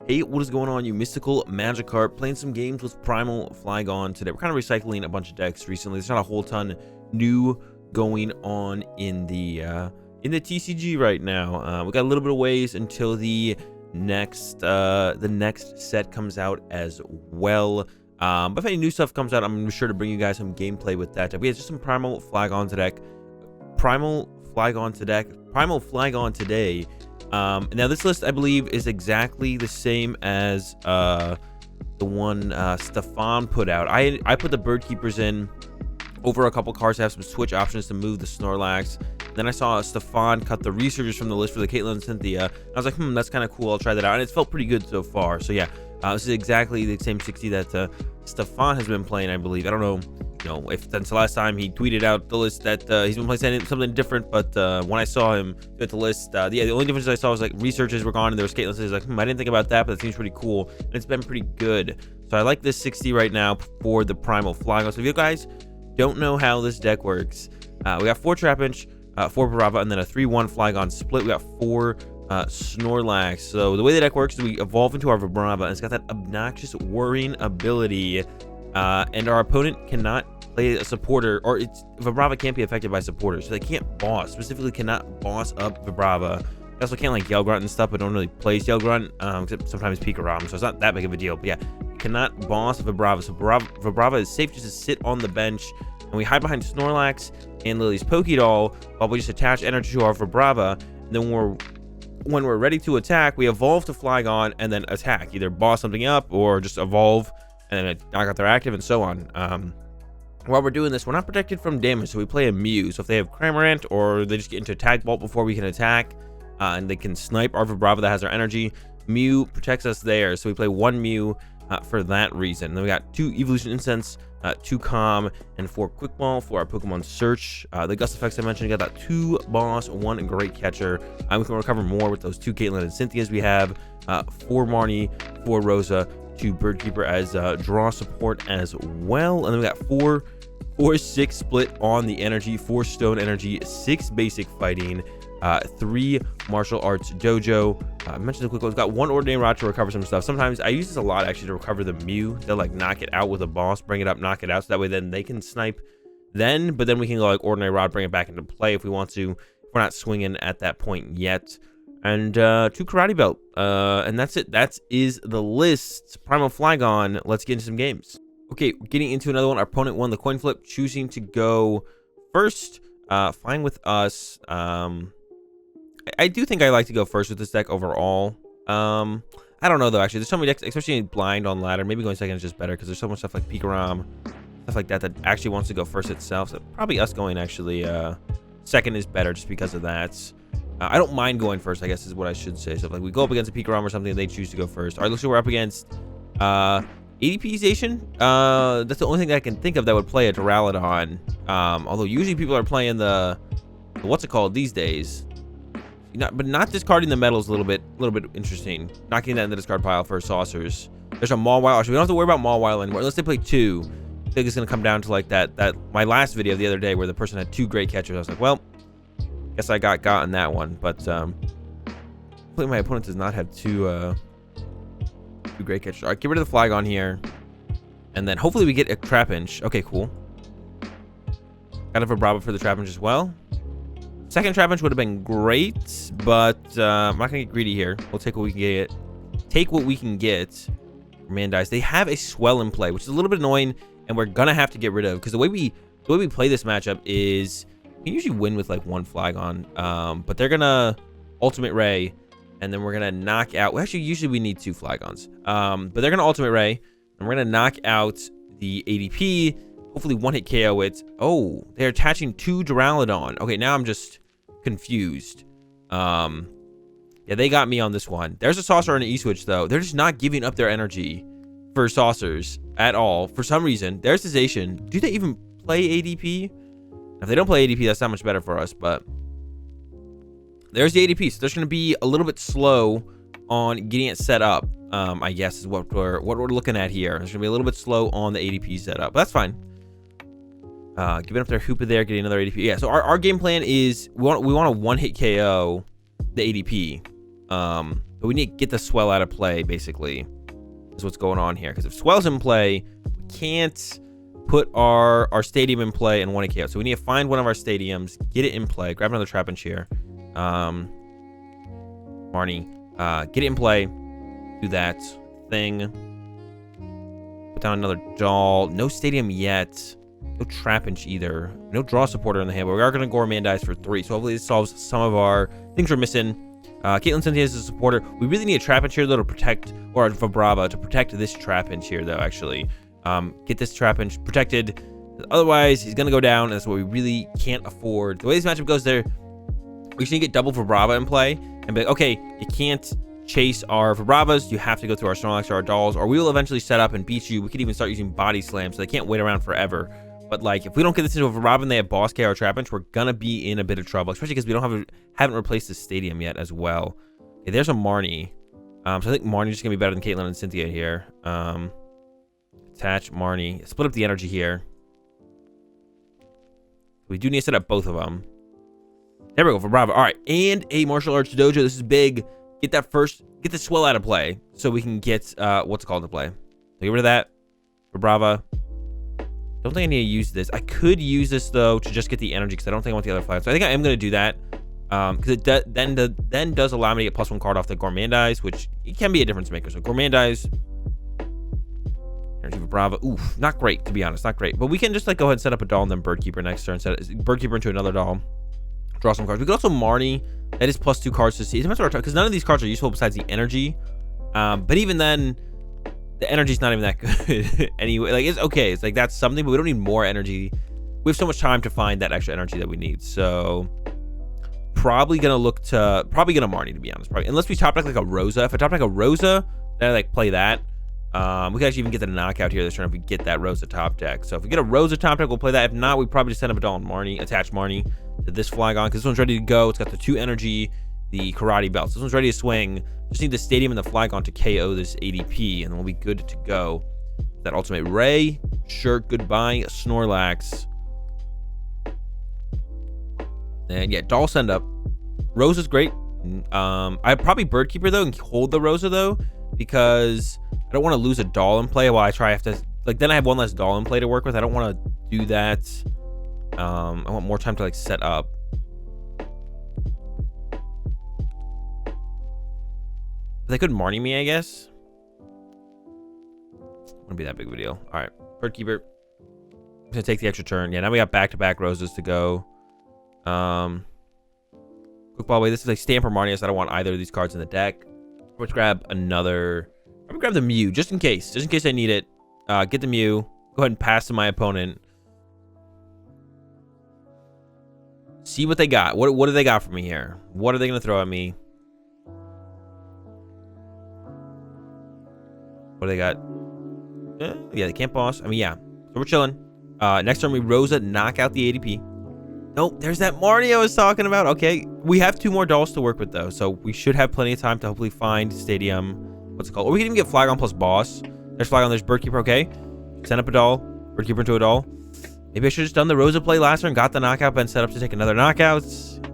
Hey, what is going on, you mystical Magikarp? Playing some games with Primal Flygon today. We're kind of recycling a bunch of decks recently. There's not a whole ton new going on in the TCG right now. We got a little bit of ways until the next set comes out as well. But if any new stuff comes out, I'm sure to bring you guys some gameplay with that. We have just some Primal Flygon today. Now this list, I believe, is exactly the same as the one Stefan put out. I put the Bird Keepers in over a couple cards to have some switch options to move the Snorlax. Then I saw Stefan cut the researchers from the list for the Caitlin and Cynthia. I was like, that's kind of cool. I'll try that out, and it's felt pretty good so far. So yeah, this is exactly the same 60 that Stefan has been playing, I believe. I don't know, if since the last time he tweeted out the list that he's been playing something different, but when I saw him get the list, the only difference I saw was like researchers were gone and there was Caitlin. So I was like, I didn't think about that, but that seems pretty cool, and it's been pretty good. So I like this 60 right now for the Primal Flygon. So if you guys don't know how this deck works, we got 4 Trapinch, 4 Vibrava, and then a 3-1 Flygon split. We got 4 Snorlax. So the way the deck works is we evolve into our Vibrava, and it's got that obnoxious worrying ability, and our opponent cannot play a supporter, or Vibrava can't be affected by supporters, so they can't boss, specifically cannot boss up Vibrava. They also can't like Yell Grunt and stuff, but don't really play Yell Grunt, except sometimes Pikarom, so it's not that big of a deal. But yeah, cannot boss Vibrava, so Vibrava is safe just to sit on the bench, and we hide behind Snorlax and Lillie's Pokédoll while we just attach energy to our Vibrava. And then when we're ready to attack, we evolve to Flygon and then attack, either boss something up or just evolve and then knock out their active and so on. While we're doing this, we're not protected from damage, so we play a Mew. So if they have Cramorant or they just get into Tag Bolt before we can attack, and they can snipe our Vibrava that has our energy, Mew protects us there. So we play 1 Mew for that reason. Then we got 2 Evolution Incense, 2 Calm, and 4 Quick Ball for our Pokemon Search. The Gust effects I mentioned, we got that 2 Boss, 1 Great Catcher. We can recover more with those 2 Caitlin and Cynthias we have, 4 Marnie, 4 Rosa, 2 Bird Keeper as draw support as well. And then we got 4 6 split on the energy, 4 Stone Energy, 6 basic fighting, 3 martial arts dojo. I mentioned the quick ones. Got 1 ordinary rod to recover some stuff. Sometimes I use this a lot actually to recover the Mew. They'll like knock it out with a boss, bring it up, knock it out, so that way then they can snipe but then we can go like ordinary rod, bring it back into play if we want to. We're not swinging at that point yet. And 2 Karate Belt, and that's it. That is the list. Primal Flygon. Let's get into some games. Okay, getting into another one. Our opponent won the coin flip, choosing to go first. Fine with us. I do think I like to go first with this deck overall. I don't know though, actually. There's so many decks, especially blind on ladder. Maybe going second is just better because there's so much stuff like Pikarom, stuff like that actually wants to go first itself. So probably us going actually second is better just because of that. I don't mind going first, I guess is what I should say. So if like we go up against a Pikarom or something and they choose to go first. All right, looks like we're up against ADP Zacian. That's the only thing that I can think of that would play a Duraludon. Although usually people are playing the what's it called these days? But not discarding the metals a little bit interesting. Knocking that in the discard pile for saucers. There's a Mawile. Actually, we don't have to worry about Mawile anymore unless they play 2. I think it's gonna come down to like that my last video the other day where the person had 2 Great Catchers. I was like, well, guess I got that one. But hopefully my opponent does not have 2 Great Catchers. All right, get rid of the Flygon here, and then hopefully we get a Trapinch. Okay, cool. Got a Vibrava for the Trapinch as well. Second Trapinch would have been great, but I'm not gonna get greedy here. We'll take what we can get. Take what we can get. Man dies. They have a Swell in play, which is a little bit annoying, and we're gonna have to get rid of because the way we play this matchup is we can usually win with like 1 Flygon, but they're gonna Ultimate Ray, and then we're gonna knock out. Well, actually, usually we need 2 Flygons, but they're gonna Ultimate Ray, and we're gonna knock out the ADP. Hopefully 1-hit KO it. Oh, they're attaching 2 Duraludon. Okay, now I'm just confused. Yeah, they got me on this one. There's a Saucer and an E-Switch, though. They're just not giving up their energy for Saucers at all for some reason. There's the Zacian. Do they even play ADP? If they don't play ADP, that's not much better for us, but there's the ADP. So they're going to be a little bit slow on getting it set up, I guess is what we're looking at here. It's going to be a little bit slow on the ADP setup, but that's fine. Giving up their Hoopa there, getting another ADP. Yeah, so our game plan is we want to 1-hit KO the ADP. But we need to get the swell out of play, basically, is what's going on here. Because if swell's in play, we can't put our stadium in play and 1 KO. So we need to find one of our stadiums, get it in play, grab another Trapinch here. Marnie, get it in play, do that thing. Put down another doll. No stadium yet. No Trapinch either. No draw supporter in the hand, but we are going to Gourmandize for 3. So hopefully this solves some of our things we're missing. Caitlin Cynthia is a supporter. We really need a Trapinch here, though, to protect, or a Vibrava to protect this Trapinch here, though, actually. Get this Trapinch protected. Otherwise, he's going to go down, and that's what we really can't afford. The way this matchup goes there, we just need to get double Vibrava in play and be like, okay, you can't chase our Vibravas. You have to go through our Snorlax or our dolls, or we will eventually set up and beat you. We could even start using Body Slam, so they can't wait around forever. But, like, if we don't get this into a Vibrava and they have Boss K or Trapinch, we're going to be in a bit of trouble, especially because we don't haven't replaced the stadium yet as well. Okay, there's a Marnie. So I think Marnie's just going to be better than Caitlin and Cynthia here. Attach Marnie. Split up the energy here. We do need to set up both of them. There we go for Bravo. All right, and a martial arts dojo. This is big. Get that first. Get the swell out of play so we can get what's it called to play. So get rid of that for Brava. Don't think I need to use this. I could use this though to just get the energy because I don't think I want the other flag. So I think I am going to do that because it then does allow me to get +1 card off the Gourmandize, which it can be a difference maker. So Gourmandize. Energy for Brava. Oof, not great, to be honest. Not great. But we can just like go ahead and set up a doll and then Bird Keeper next turn. Set Bird Keeper into another doll. Draw some cards. We could also Marnie. That is +2 cards to see. Because none of these cards are useful besides the energy. But even then, the energy's not even that good anyway. Like, it's okay. It's like that's something, but we don't need more energy. We have so much time to find that extra energy that we need. So probably gonna Marnie, to be honest. Probably, unless we top deck like a Rosa. If I top deck a Rosa, then I like play that. We could actually even get the knockout here this turn if we get that Rosa top deck. So if we get a Rosa top deck, we'll play that. If not, we probably just send up a doll and Marnie, attach Marnie to this Flygon because this one's ready to go. It's got the 2 energy, the Karate Belt. So this one's ready to swing. Just need the stadium and the Flygon to KO this ADP, and then we'll be good to go. That ultimate Ray, shirt, goodbye, Snorlax. And yeah, doll send up. Rosa's great. I probably Bird Keeper though and hold the Rosa though, because I don't want to lose a doll in play while I have to, like, then I have one less doll in play to work with. I don't want to do that. I want more time to like set up. They could Marnie me, I guess. Wouldn't be that big of a deal. All right, Bird Keeper. I'm gonna take the extra turn. Yeah, now we got back-to-back Roses to go. Quick ball away. This is like Stamp or Marnie, so I don't want either of these cards in the deck. Let's grab another. I'm gonna grab the Mew just in case I need it. Get the Mew. Go ahead and pass to my opponent. See what they got. What do they got for me here? What are they gonna throw at me? What do they got? Yeah, they can't boss. I mean, yeah. So we're chilling. Next turn, we Rosa knock out the ADP. Nope, there's that Marnie I was talking about. Okay, we have 2 more dolls to work with, though. So we should have plenty of time to hopefully find Stadium. What's it called? Or we can even get Flygon plus Boss. There's Flygon, there's Bird Keeper. Okay. Send up a doll. Bird Keeper into a doll. Maybe I should have just done the Rosa play last turn, got the knockout, and set up to take another knockout.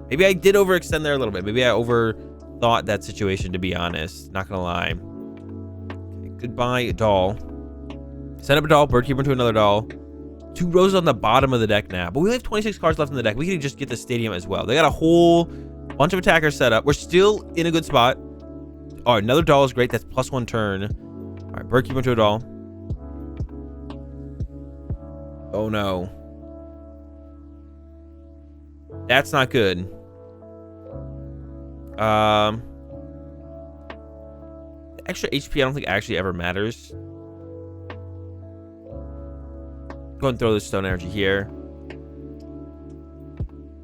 Maybe I did overextend there a little bit. Maybe I overthought that situation, to be honest. Not gonna lie. Goodbye, doll. Set up a doll, Bird Keeper into another doll. 2 Roses on the bottom of the deck now. But we only have 26 cards left in the deck. We can just get the stadium as well. They got a whole bunch of attackers set up. We're still in a good spot. Oh, another doll is great. That's +1 turn. All right, Bird Keeper into a doll. Oh, no. That's not good. Extra HP I don't think actually ever matters. Go ahead and throw this Stone Energy here.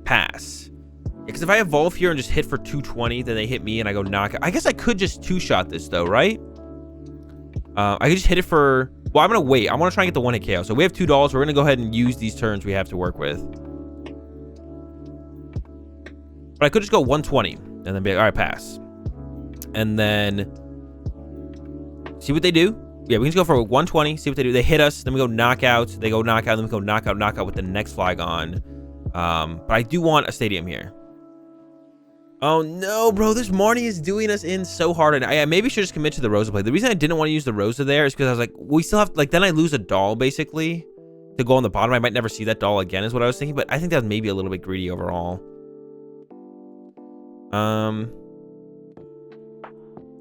Pass. Yeah, because if I evolve here and just hit for 220, then they hit me and I go knock. I guess I could just 2-shot this though, right? I could just hit it for... Well, I'm going to wait. I want to try and get the 1-hit KO. So we have $2. We're going to go ahead and use these turns we have to work with. But I could just go 120 and then be like, all right, pass. And then see what they do. Yeah, we can just go for 120, see what they do. They hit us, then we go knockout. They go knockout, then we go knockout with the next Flygon. But I do want a stadium here. Oh no, bro, this Marnie is doing us in so hard, and I maybe should just commit to the Rosa play. The reason I didn't want to use the Rosa there is because I was like, we still have, like, then I lose a doll basically to go on the bottom. I might never see that doll again is what I was thinking, but I think that was maybe a little bit greedy overall.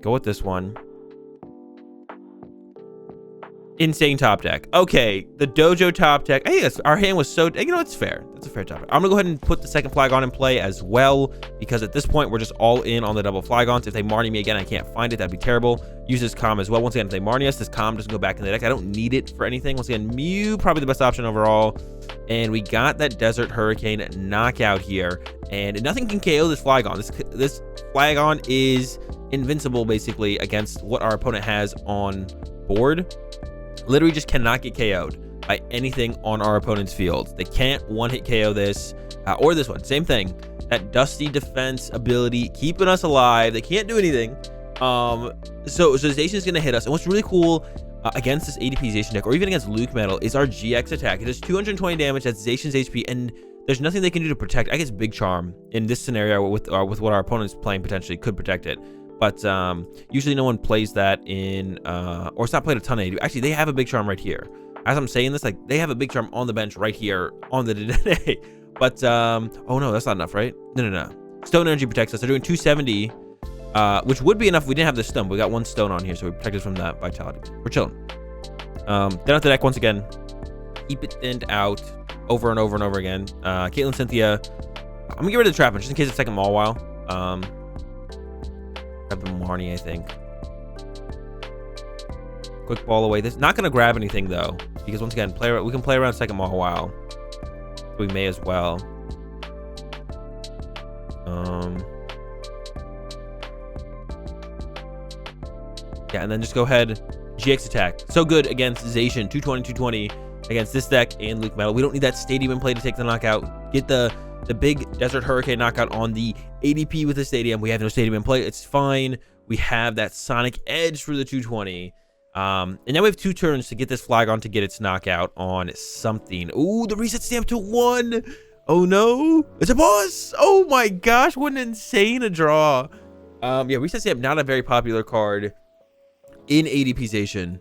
Go with this one. Insane top deck. Okay, the Dojo top deck. I think our hand was so, you know, it's fair. That's a fair top deck. I'm gonna go ahead and put the second Flygon in play as well, because at this point we're just all in on the double Flygons. If they Marnie me again, I can't find it. That'd be terrible. Use this calm as well. Once again, if they Marnie us, this calm doesn't go back in the deck. I don't need it for anything. Once again, Mew probably the best option overall. And we got that Desert Hurricane knockout here, and nothing can KO this Flygon. This Flygon is invincible basically against what our opponent has on board. Literally just cannot get KO'd by anything on our opponent's field. They can't one-hit KO this or this one. Same thing. That Dusty defense ability keeping us alive. They can't do anything. So Zacian is going to hit us. And what's really cool against this ADP Zacian deck, or even against Luke Metal, is our GX attack. It does 220 damage. That's Zacian's HP, and there's nothing they can do to protect. I guess Big Charm in this scenario with what our opponent's playing potentially could protect it. But usually no one plays that in, or it's not played a ton of ADP. Actually, they have a Big Charm right here. As I'm saying this, like, they have a Big Charm on the bench right here on the DAA. But, oh no, that's not enough, right? No. Stone Energy protects us. They're doing 270, which would be enough if we didn't have the stone. But we got one stone on here, so we protect us from that vitality. We're chilling. Then at the deck once again. Keep it thinned out over and over and over again. Caitlin, Cynthia. I'm gonna get rid of the Trapinch just in case it's taking them all a while. Grab the Marnie, I think. Quick ball away. This not gonna grab anything though, because once again, we can play around second ball a while. So we may as well. Yeah, and then just go ahead. GX attack. So good against Zacian. 220 against this deck and Luke Metal. We don't need that stadium in play to take the knockout. Get the big Desert Hurricane knockout on the ADP with the stadium. We have no stadium in play. It's fine. We have that Sonic Edge for the 220. And now we have 2 turns to get this Flygon to get its knockout on something. Ooh, the reset stamp to 1. Oh no, it's a boss. Oh my gosh, what an insane draw. Yeah, reset stamp, not a very popular card in ADP Zacian.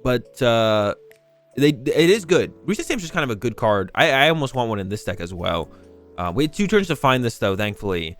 But it is good. Reset Stamp's just kind of a good card. I almost want one in this deck as well. We had 2 turns to find this though, thankfully.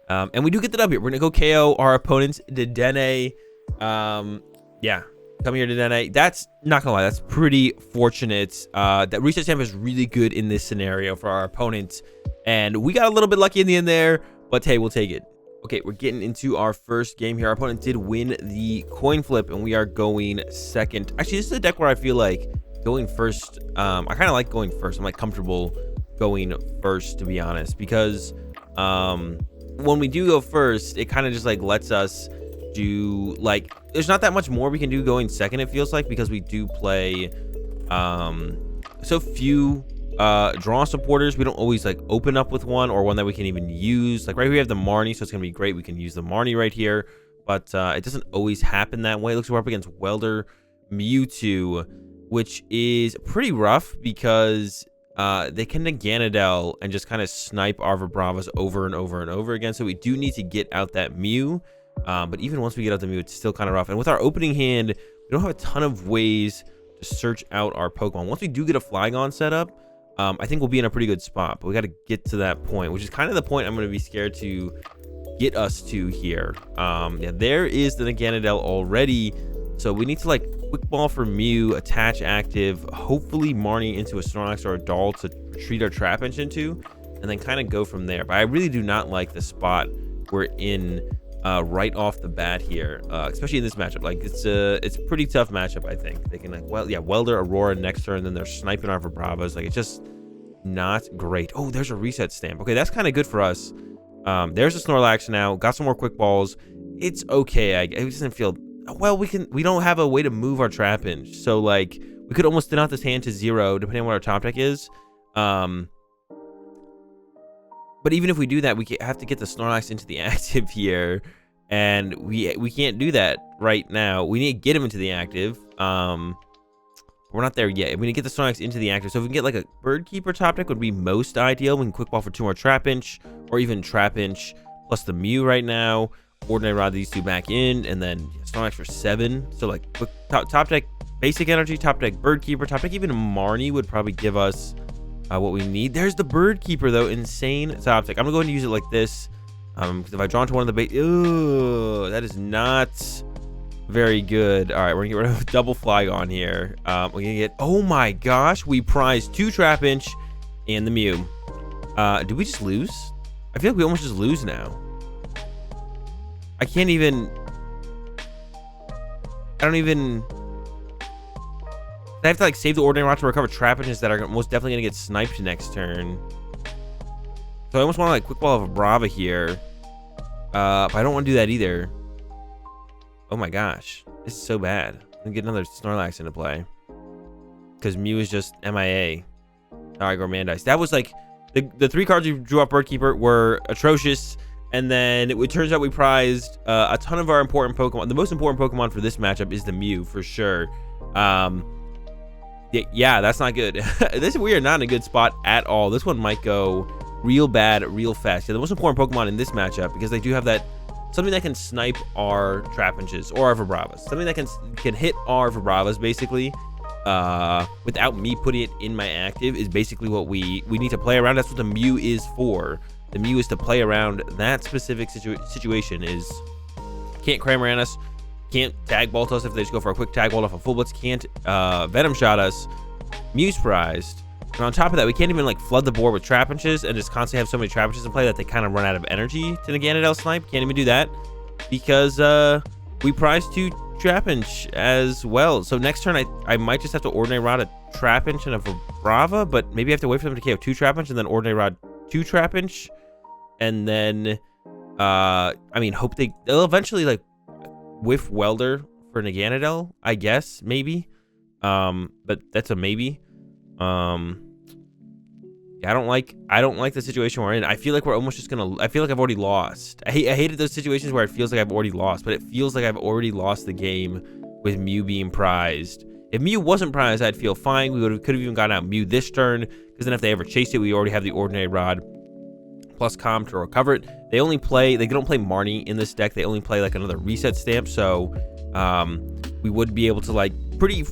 And we do get the W. We're gonna go KO our opponent's DAA. Yeah, come here, DAA. That's not gonna lie, that's pretty fortunate. That Reset Stamp is really good in this scenario for our opponent. And we got a little bit lucky in the end there, but hey, we'll take it. Okay, we're getting into our first game here. Our opponent did win the coin flip, and we are going second. Actually, this is a deck where I feel like going first, I kind of like going first. I'm like comfortable going first, to be honest, because when we do go first, it kind of just like lets us do, like, there's not that much more we can do going second, it feels like, because we do play so few draw supporters. We don't always like open up with one or one that we can even use. Like right here we have the Marnie, so it's gonna be great. We can use the Marnie right here, but it doesn't always happen that way. It looks like we're up against Welder Mewtwo, which is pretty rough because they can Ganadel and just kind of snipe our Vibravas over and over and over again. So we do need to get out that Mew, but even once we get out the Mew, it's still kind of rough. And with our opening hand, we don't have a ton of ways to search out our Pokemon. Once we do get a Flygon set up, I think we'll be in a pretty good spot, but we got to get to that point, which is kind of the point I'm going to be scared to get us to here. Yeah, there is the Ganadel already, so we need to like quick ball for Mew, attach active, hopefully Marnie into a Snorlax or a doll to retreat our Trapinch into, and then kind of go from there. But I really do not like the spot we're in right off the bat here, especially in this matchup. Like it's a pretty tough matchup. I think they can like, well, yeah, Welder, Aurora next turn, and then they're sniping our Vibravas. Like it's just not great. Oh, there's a reset stamp. Okay, that's kind of good for us. There's a Snorlax now. Got some more quick balls. It's okay. It doesn't feel well. We don't have a way to move our Trapinch, so like we could almost thin out this hand to 0 depending on what our top deck is. But even if we do that, we have to get the Snorlax into the active here, and we can't do that right now. We need to get him into the active. But We're not there yet. We're gonna get the Snorlax into the active. So if we can get like a Bird Keeper top deck would be most ideal. We can quick ball for 2 more Trapinch, or even Trapinch plus the Mew right now. Ordinary Rod these 2 back in, and then Snorlax for 7. So like quick top deck, basic energy, top deck Bird Keeper, top deck even Marnie would probably give us what we need. There's the Bird Keeper though, insane top deck. I'm gonna go ahead and use it like this. Because if I draw into one of the base, that is not very good. All right, we're gonna get rid of double Flygon here. We're gonna get, oh my gosh, we prized 2 Trapinch and the Mew. Did we just lose? I feel like we almost just lose now. I can't even, I have to like save the Ordinary Rod to recover Trapinches that are most definitely gonna get sniped next turn. So I almost want to like quick ball of a Vibrava here, but I don't want to do that either. Oh my gosh, this is so bad. I'm gonna get another Snorlax into play because Mew is just MIA. All right, Gourmandize. That was like the 3 cards we drew off Bird Keeper were atrocious, and then it turns out we prized a ton of our important Pokemon. The most important Pokemon for this matchup is the Mew for sure. Yeah, that's not good. We are not in a good spot at all. This one might go real bad real fast. Yeah, the most important Pokemon in this matchup, because they do have that something that can snipe our Trapinches or our Vibravas, something that can hit our Vibravas basically without me putting it in my active, is basically what we need to play around. That's what the Mew is for. The Mew is to play around that specific situation. Is can't Cramorant us, can't tag bolt us if they just go for a quick tag bolt off a full blitz, can't Venom shot us. Mew's prized. And on top of that, we can't even like flood the board with Trapinches and just constantly have so many Trapinches in play that they kind of run out of energy to Naganadel snipe. Can't even do that because we prized 2 Trapinch as well. So next turn, I might just have to Ordinary Rod a Trapinch and a Vibrava, but maybe I have to wait for them to KO 2 Trapinch and then Ordinary Rod 2 Trapinch. And then, I mean, hope they'll eventually like whiff Welder for Naganadel, I guess, maybe. But that's a maybe. Yeah, I don't like the situation we're in. I feel like we're almost just gonna, I feel like I've already lost. I hated those situations where it feels like I've already lost, but it feels like I've already lost the game with Mew being prized. If Mew wasn't prized, I'd feel fine. We could have even gotten out Mew this turn, because then if they ever chased it, we already have the Ordinary Rod plus Calm to recover it. They don't play Marnie in this deck. They only play like another reset stamp, so we would be able to like pretty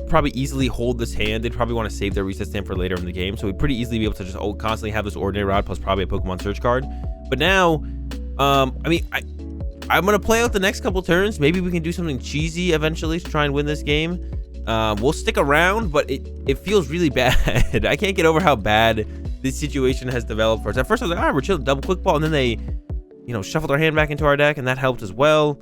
probably easily hold this hand. They'd probably want to save their reset stamp for later in the game, so we'd pretty easily be able to just constantly have this Ordinary Rod plus probably a Pokemon search card. But now I mean, I'm gonna play out the next couple turns. Maybe we can do something cheesy eventually to try and win this game. We'll stick around, but it feels really bad. I can't get over how bad this situation has developed for us. At first I was like, all right, we're chilling, double quick ball, and then they, you know, shuffled our hand back into our deck, and that helped as well.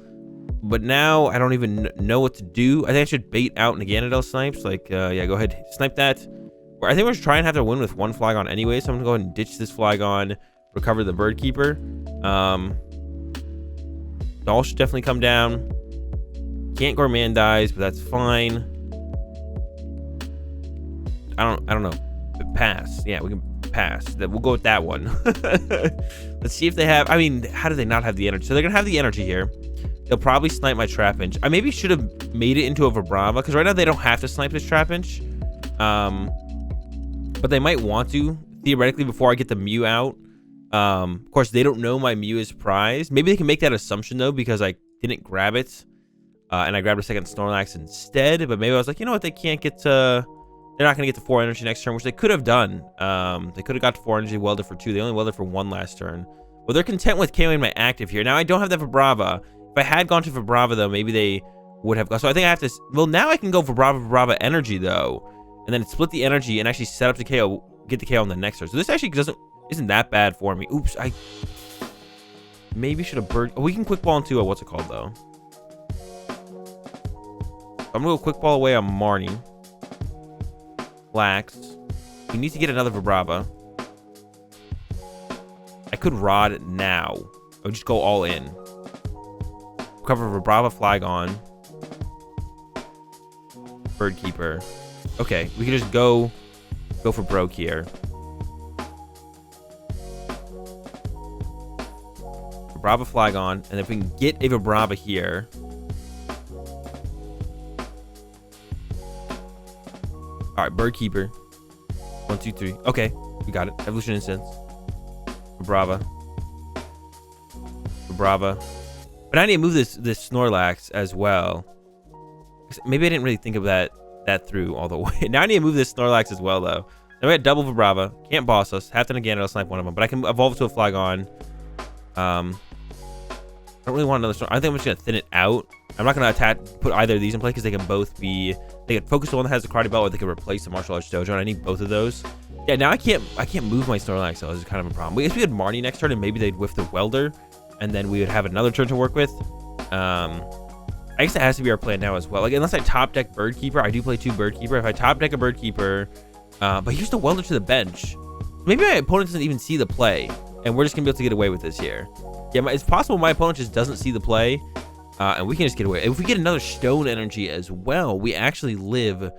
But now I don't even know what to do. I think I should bait out Naganadel snipes. Like, yeah, go ahead, snipe that. I think we're just trying to have to win with 1 Flygon anyway, so I'm gonna go ahead and ditch this Flygon, recover the Bird Keeper. Doll should definitely come down. Can't Gourmandize, but that's fine. I don't know. Pass. Yeah, we can pass. We'll go with that one. Let's see if they have, I mean, how do they not have the energy? So they're gonna have the energy here. They'll probably snipe my Trapinch. I maybe should have made it into a Vibrava, because right now they don't have to snipe this Trapinch. But they might want to, theoretically, before I get the Mew out. Of course, they don't know my Mew is prized. Maybe they can make that assumption, though, because I didn't grab it. And I grabbed a second Snorlax instead. But maybe I was like, you know what, they can't get to... They're not going to get to 4 energy next turn, which they could have done. They could have got to 4 energy, welded for 2. They only welded for 1 last turn. Well, they're content with KOing my active here. Now, I don't have that Vibrava. If I had gone to Vibrava, though, maybe they would have gone. So I think I have to... Well, now I can go Vibrava energy, though. And then split the energy and actually set up the KO, get the KO on the next turn. So this actually isn't that bad for me. Oops, I maybe should have bird... Oh, we can quick ball into a... What's it called, though? I'm going to go quick ball away on Marnie. Lax. We need to get another Vibrava. I could Rod now. I would just go all in. Cover Vibrava, Flygon. Bird Keeper. Okay, we can just go for broke here. Vibrava, Flygon, and if we can get a Vibrava here. All right, Bird Keeper. 1, 2, 3. Okay, we got it. Evolution Incense. Vibrava. But I need to move this Snorlax as well. Maybe I didn't really think of that through all the way. Now I need to move this Snorlax as well, though. Now we had double Vibrava. Can't boss us. Have to again, it'll snipe one of them. But I can evolve to a Flygon. I don't really want another Snorlax. I think I'm just gonna thin it out. I'm not gonna put either of these in play because they can both be. They can focus on one that has the Karate Belt, or they can replace the Martial Arts Dojo. And I need both of those. Yeah, now I can't move my Snorlax, so this is kind of a problem. If we had Marnie next turn, and maybe they'd whiff the Welder, and then we would have another turn to work with. I guess that has to be our plan now as well. Like, unless I top deck Bird Keeper, I do play 2 Bird Keeper. If I top deck a Bird Keeper, but here's the Welder to the bench. Maybe my opponent doesn't even see the play, and we're just gonna be able to get away with this here. Yeah, it's possible my opponent just doesn't see the play, and we can just get away. If we get another Stone Energy as well, we actually live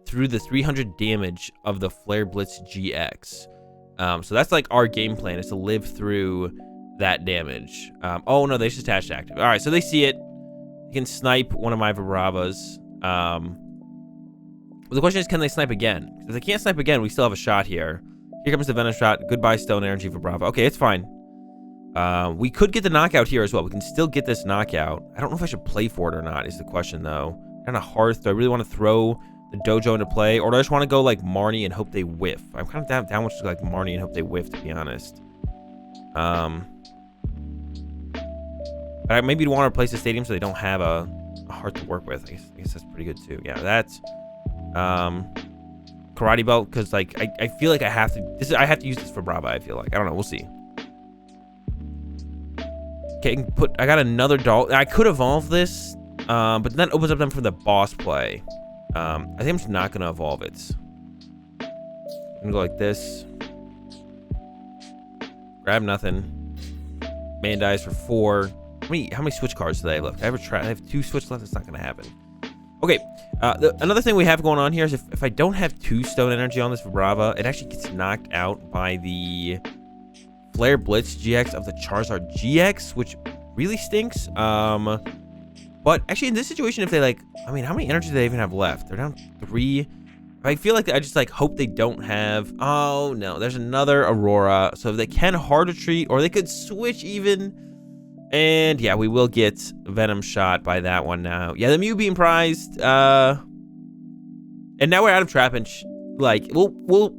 through the 300 damage of the Flare Blitz GX. So that's like our game plan, is to live through that damage. Oh no, they just attached active. All right, so they see it. They can snipe one of my Vibravas. Well, the question is, can they snipe again? If they can't snipe again, we still have a shot here. Here comes the Venom Shot. Goodbye, Stone Energy Vibrava. Okay, it's fine. We could get the knockout here as well. We can still get this knockout. I don't know if I should play for it or not, is the question, though. Kind of hard. Do I really want to throw the Dojo into play, or do I just want to go like Marnie and hope they whiff? I'm kind of down with like Marnie and hope they whiff, to be honest. But I maybe want to replace the stadium so they don't have a heart to work with. I guess that's pretty good too. Yeah, that's Karate Belt, because like I feel like I have to. I have to use this for Brava. I feel like, I don't know. We'll see. Okay, I got another doll. I could evolve this, but that opens up them for the boss play. I think I'm just not gonna evolve it. I'm gonna go like this. Grab nothing. Man dies for 4. How many switch cards do they have left? I have 2 switch left. It's not gonna happen. Okay. Another thing we have going on here is if I don't have 2 Stone Energy on this Vibrava, it actually gets knocked out by the Flare Blitz GX of the Charizard GX, which really stinks. But actually, in this situation, if they like, I mean, how many energy do they even have left? They're down 3. I feel like I just like hope they don't have. Oh no, there's another Aurora, so they can hard retreat, or they could switch even. And yeah, we will get Venom Shot by that one now. Yeah, the Mew being prized. And now we're out of Trapinch. Like, we'll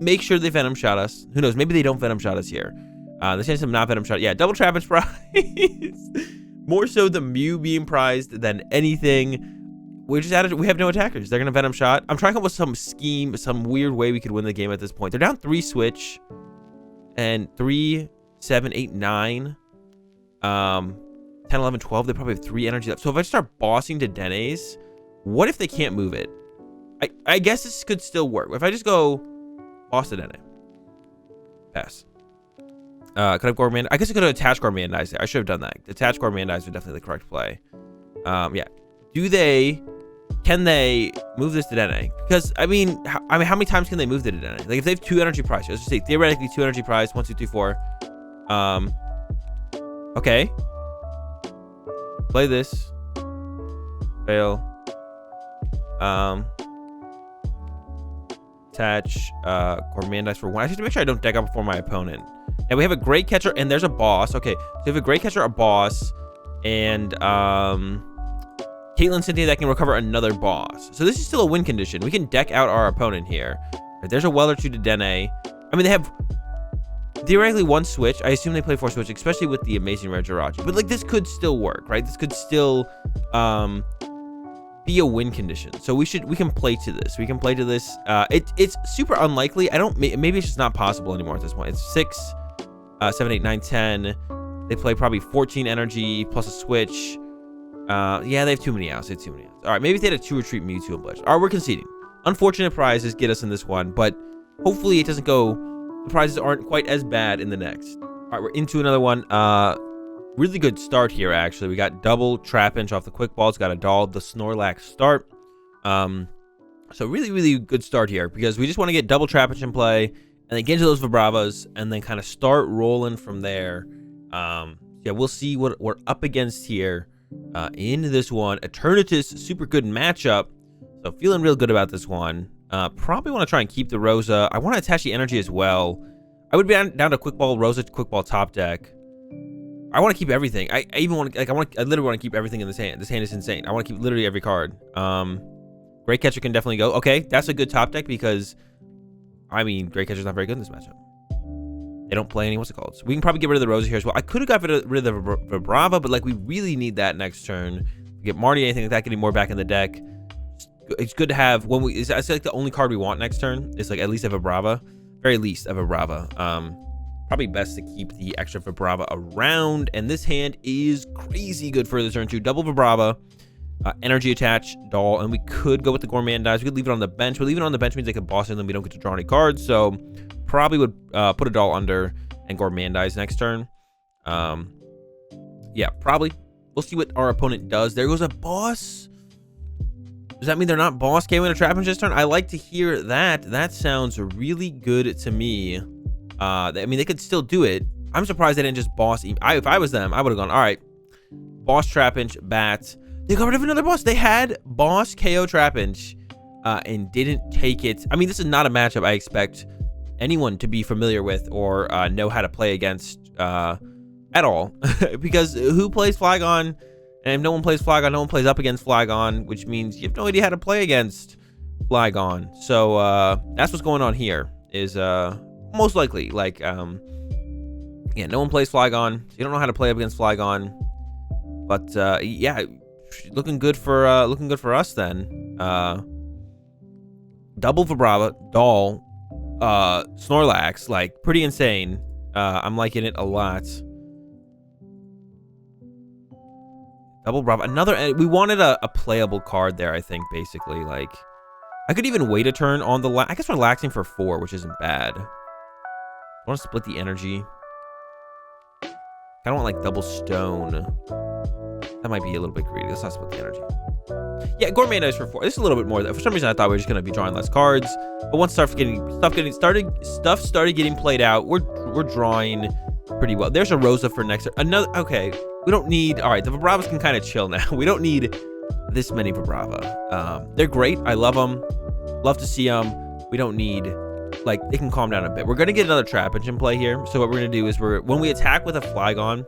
make sure they Venom Shot us. Who knows? Maybe they don't Venom Shot us here. The chance of not Venom Shot. Yeah, double Trapinch prize. More so the Mew being prized than anything. We have no attackers. They're gonna Venom Shot. I'm trying to come up with some scheme, some weird way we could win the game at this point. They're down 3 switch, and 3, 7, 8, 9. 10, 11, 12. They probably have 3 energy left. So if I start bossing to Denays, what if they can't move it? I guess this could still work. If I just go boss to Dene. Pass. Could I have Gourmand? I guess I could have attached Gourmandize there. I should have done that. Attach Gourmandize would definitely the correct play. Yeah. Can they move this to Dene? Because I mean, how many times can they move it to Dene? Like if they have 2 energy prize, let's just say theoretically 2 energy prize, 1, 2, 3, 4. Okay. Play this. Fail. Attach Gourmandize for 1. I just have to make sure I don't deck up before my opponent. And we have a Great Catcher, and there's a boss. Okay, so we have a Great Catcher, a boss, and Caitlin Cynthia that can recover another boss. So this is still a win condition. We can deck out our opponent here. Right, there's a Welder to Dene. I mean, they have theoretically 1 switch. I assume they play 4 switch, especially with the amazing rare Jirachi. But like this could still work, right? This could still be a win condition. So we can play to this. We can play to this. It's super unlikely. Maybe it's just not possible anymore at this point. It's 6, 7, 8, 9, 10. They play probably 14 energy plus a switch. Yeah, they have too many outs. All right, maybe if they had a 2 retreat Mewtwo and Bledge. All right, we're conceding. Unfortunate prizes get us in this one, but hopefully it doesn't go. The prizes aren't quite as bad in the next. All right, we're into another one. Really good start here, actually. We got double Trapinch off the quick balls. Got a doll, the Snorlax start. So really, really good start here because we just want to get double Trapinch in play and then get into those Vibravas and then kind of start rolling from there. Yeah, we'll see what we're up against here in this one. Eternatus, super good matchup. So feeling real good about this one. Probably want to try and keep the Rosa. I want to attach the energy as well. I would be down to Quick Ball, Rosa, Quick Ball top deck. I want to keep everything. I even want to, like, I literally want to keep everything in this hand. This hand is insane. I want to keep literally every card. Great Catcher can definitely go. Okay, that's a good top deck because, I mean, Great Catcher's not very good in this matchup. They don't play any, what's it called? So we can probably get rid of the Rosa here as well. I could have got rid of the Vibrava, but, like, we really need that next turn. Get Marnie, anything like that, getting more back in the deck. It's good to have when we, it's like the only card we want next turn is, like, at least a Vibrava. Very least a Vibrava. Probably best to keep the extra Vibrava around, and this hand is crazy good for the turn 2. Double Vibrava, energy attach, doll, and we could go with the Gourmandize. We could leave it on the bench, but leaving it on the bench means they could boss in, then we don't get to draw any cards, so probably would put a doll under and Gourmandize next turn. Yeah, probably. We'll see what our opponent does. There goes a boss. Does that mean they're not boss KOing a Trapinch this turn? I like to hear that. That sounds really good to me. I mean, they could still do it. I'm surprised they didn't just boss. If I was them, I would have gone, all right, boss Trapinch, bat. They got rid of another boss. They had boss KO Trapinch and didn't take it. I mean, this is not a matchup I expect anyone to be familiar with or know how to play against at all. Because who plays Flygon? And if no one plays Flygon, no one plays up against Flygon, which means you have no idea how to play against Flygon. So that's what's going on here. Is most likely, like, yeah, no one plays Flygon, so you don't know how to play up against Flygon. But yeah, looking good for us then. Double Vibrava, doll, Snorlax, like, pretty insane. I'm liking it a lot. Double Vibrava, another. We wanted a playable card there, I think, basically. Like, I could even wait a turn on the. I guess we're relaxing for 4, which isn't bad. I want to split the energy. I don't want, like, double stone. That might be a little bit greedy. Let's not split the energy. Yeah, Gourmandize for 4. This is a little bit more. For some reason, I thought we were just gonna be drawing less cards. But once stuff started getting played out, we're drawing pretty well. There's a Rosa for next. Another. Okay, we don't need. All right, the Vibravas can kind of chill now. We don't need this many Vibrava. They're great. I love them. Love to see them. We don't need. Like, they can calm down a bit. We're gonna get another Trapinch in play here. So what we're gonna do is when we attack with a Flygon.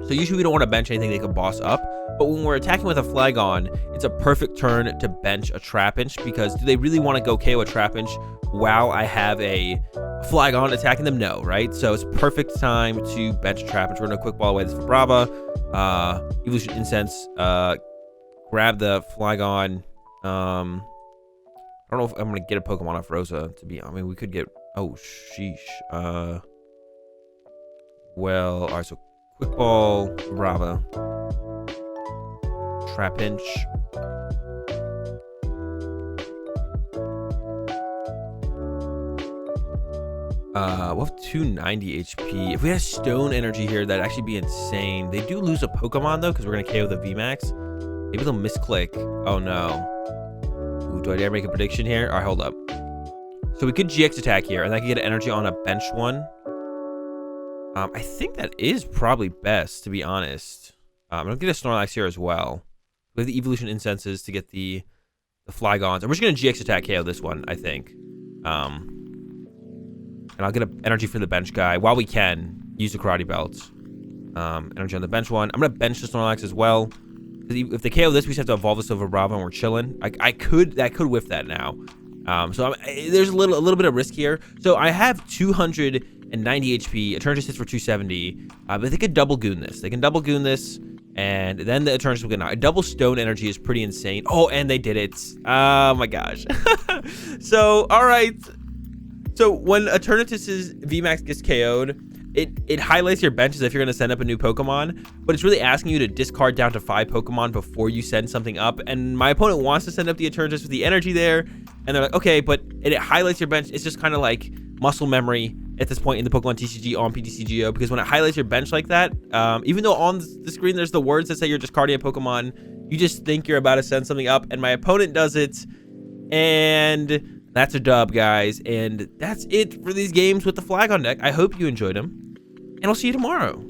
So usually we don't want to bench anything they can boss up. But when we're attacking with a Flygon, it's a perfect turn to bench a Trapinch, because do they really want to go KO a Trapinch while I have a Flygon attacking them? No, right? So it's perfect time to bench a Trapinch. We're going to quick ball away this Vibrava. Evolution Incense. Grab the Flygon. I don't know if I'm going to get a Pokemon off Rosa, to be honest. I mean, we could get... Oh, sheesh. Well, all right, so quick ball, Vibrava. Trapinch. We'll have 290 HP. If we had a Stone Energy here, that'd actually be insane. They do lose a Pokemon, though, because we're going to KO the VMAX. Maybe they'll misclick. Oh, no. Ooh, do I dare make a prediction here? All right, hold up. So we could GX attack here, and I could get an energy on a bench one. I think that is probably best, to be honest. I'm going to get a Snorlax here as well. We have the Evolution Incenses to get the Flygons. And we're just going to GX attack KO this one, I think. And I'll get an energy for the bench guy while we can use the Karate Belt. Energy on the bench one. I'm going to bench the Snorlax as well. If they KO this, we just have to evolve this to Vibrava and we're chilling. I could whiff that now. So there's a little bit of risk here. So I have 290 HP. Eternatus hits for 270. But they could double goon this. They can double goon this. And then the Eternatus will get out. A double Stone Energy is pretty insane. Oh, and they did it. Oh my gosh. So, all right. So when Eternatus's VMAX gets KO'd, it highlights your bench as if you're going to send up a new Pokemon, but it's really asking you to discard down to 5 Pokemon before you send something up. And my opponent wants to send up the Eternatus with the energy there, and they're like, okay, but it highlights your bench. It's just kind of like muscle memory at this point in the Pokemon TCG on PTCGO, because when it highlights your bench like that, even though on the screen there's the words that say you're discarding a Pokemon, you just think you're about to send something up, and my opponent does it, and that's a dub, guys. And that's it for these games with the Flygon deck. I hope you enjoyed them, and I'll see you tomorrow.